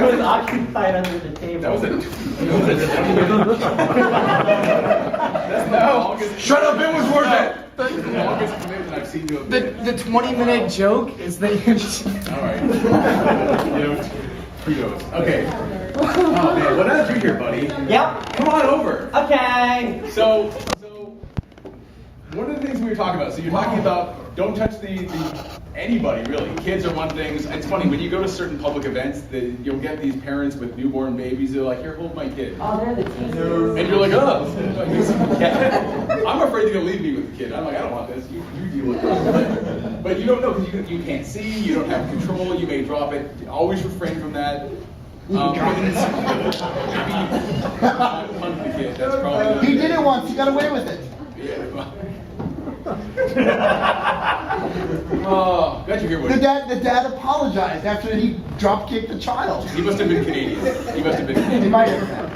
was occupied under the table. That was a 20-minute. Shut up! It was worth it. That's the longest commitment I've seen you have been. The 20-minute joke is that you All right. Kudos. Okay. Oh man, what else you here, buddy? Yep. Come on over. Okay. So one of the things we were talking about. So you're talking about don't touch the anybody really. Kids are one thing. It's funny when you go to certain public events that you'll get these parents with newborn babies. They're like, "Here, hold my kid," Oh, they're the teachers. and you're like, "Oh." I'm afraid they're gonna leave me with the kid. I'm like, I don't want this. You deal with it. But you don't know because you can't see. You don't have control. You may drop it. Always refrain from that. Maybe punt the kid. That's probably not He good. did it once. He got away with it. Yeah. Oh, glad you're here, Woody. The dad apologized after he drop kicked the child. He must have been Canadian. He must have been He Canadian. might have.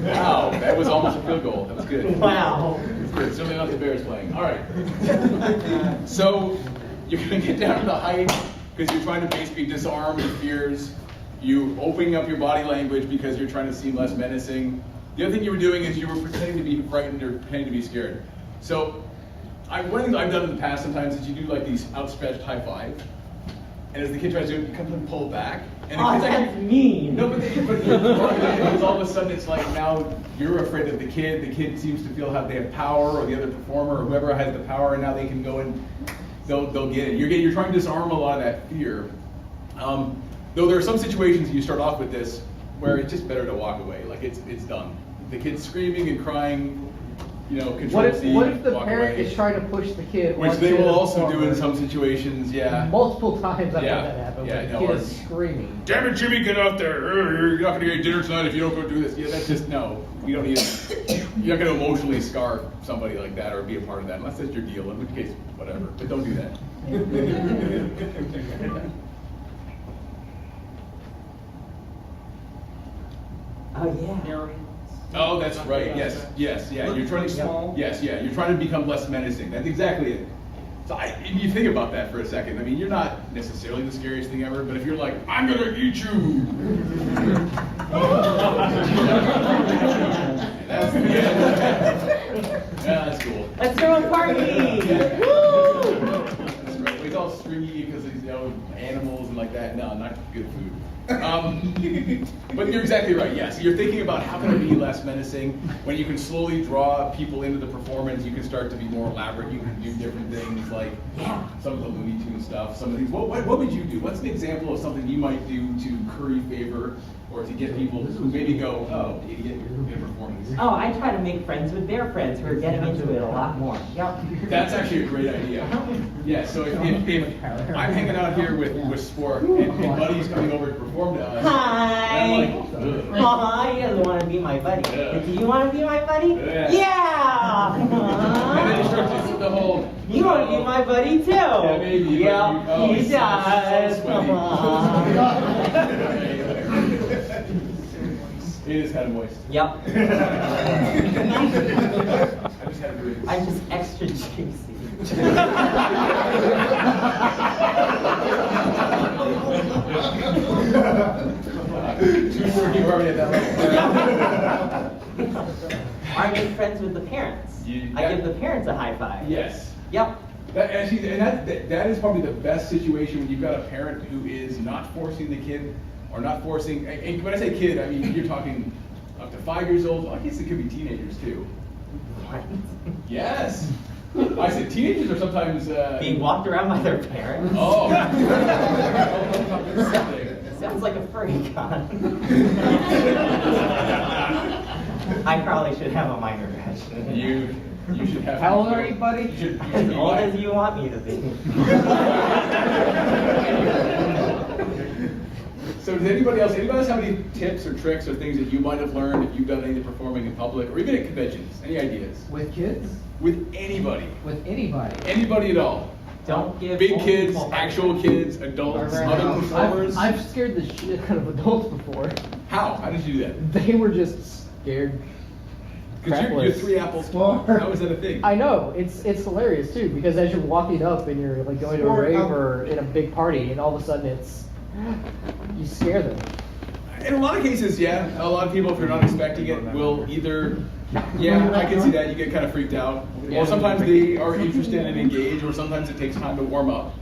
Wow, that was almost a field goal. That was good. Wow. That's good. Certainly not the Bears playing. All right. So you're going to get down to the height because you're trying to basically disarm your fears. You opening up your body language because you're trying to seem less menacing. The other thing you were doing is you were pretending to be frightened or pretending to be scared. So one thing I've done in the past sometimes is you do like these outstretched high five. And as the kid tries to do it, you come and pull it back. And the Oh, kid's that's mean. No, because all of a sudden it's like now you're afraid of the kid. The kid seems to feel they have power, or the other performer, or whoever has the power, and now they can go and they'll get it. You're trying to disarm a lot of that fear. Though there are some situations you start off with this where it's just better to walk away. Like it's done. The kid's screaming and crying. Control What C, if the walk parent away. is trying to push the kid? Which onto they will the also do in performer? some situations, yeah. Multiple times I've Yeah. had that happen. Yeah, where the no, kid or- is screaming. Damn it, Jimmy, get out there. You're not going to get dinner tonight if you don't go do this. Yeah, that's just, no. You don't need you're not going to emotionally scar somebody like that or be a part of that, unless that's your deal, in which case, whatever. But don't do that. Oh, yeah. Oh, that's right. Yes, yeah. You're trying to you're trying to become less menacing. That's exactly it. So if you think about that for a second, I mean, you're not necessarily the scariest thing ever, but if you're like, I'm gonna eat you. That's cool. Let's throw a party. Woo! That's right. It's all stringy because he's animals and like that. No, not good food. But you're exactly right. Yes, you're thinking about how can I be less menacing. When you can slowly draw people into the performance, you can start to be more elaborate. You can do different things like some of the Looney Tunes stuff. Some of these. What would you do? What's an example of something you might do to curry favor or to get people who maybe go, oh, idiot, you're in a performance? Oh, I try to make friends with their friends who are getting into it a lot more. Yep. That's actually a great idea. Yeah, so if I'm hanging out here with Sport and Buddy's coming over to perform to us, Hi. and I'm like, ugh. Aw, he doesn't want to be my buddy. Yeah. But do you want to be my buddy? Yeah. And then you start to see the whole. You want to be my buddy too? Yeah, maybe. Yeah, but he he's does. so Come sweaty. on. It is kind of moist. Yep. I just had to do it. I'm just extra juicy. You already at that level. I make friends with the parents. I give the parents a high five. Yes. Yep. That is probably the best situation when you've got a parent who is not forcing the kid or not forcing. And when I say kid, I mean you're talking up to 5 years old. I guess it could be teenagers too. What? Yes. I said teenagers are sometimes Being walked around by their parents? Oh. Sounds like a furry con. I probably should have a minor passion. You should have. How old are you, buddy? You should As be old like- as you want me to be. So does anybody else have any tips or tricks or things that you might have learned if you've done any performing in public or even at conventions? Any ideas? With kids? With anybody. With anybody? Anybody at all. Don't give Big old kids, people actual kids, adults, other performers. I've scared the shit out of adults before. How? How did you do that? They were just scared. Because you're crapless. 3 apples Four. tall. How is that a thing? I know, it's hilarious too, because as you're walking up and you're like going to a Four rave apples. or in a big party, and all of a sudden you scare them. In a lot of cases, yeah. A lot of people, if you're not expecting it, will either, yeah, I can see that, you get kind of freaked out. Or sometimes they are interested and engaged, or sometimes it takes time to warm up.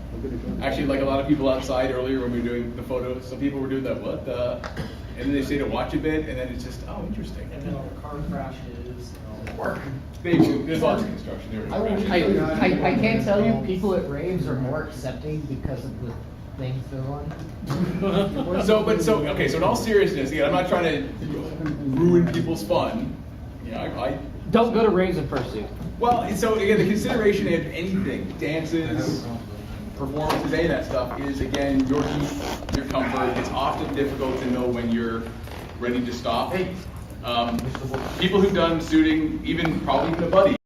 Actually, like a lot of people outside earlier when we were doing the photos, some people were doing that, what the? And then they stay to watch a bit, and then it's just, oh, interesting. And then all the car crashes and all that. There's lots of construction there. I can't tell you, people at raves are more accepting because of the things they're on. Okay, so in all seriousness, again, I'm not trying to ruin people's fun. I Don't go to raves in fursuit. well, so again, the consideration of anything, dances, performances, any of that stuff is, again, your heat, your comfort. It's often difficult to know when you're ready to stop. People who've done suiting, even probably even a buddy,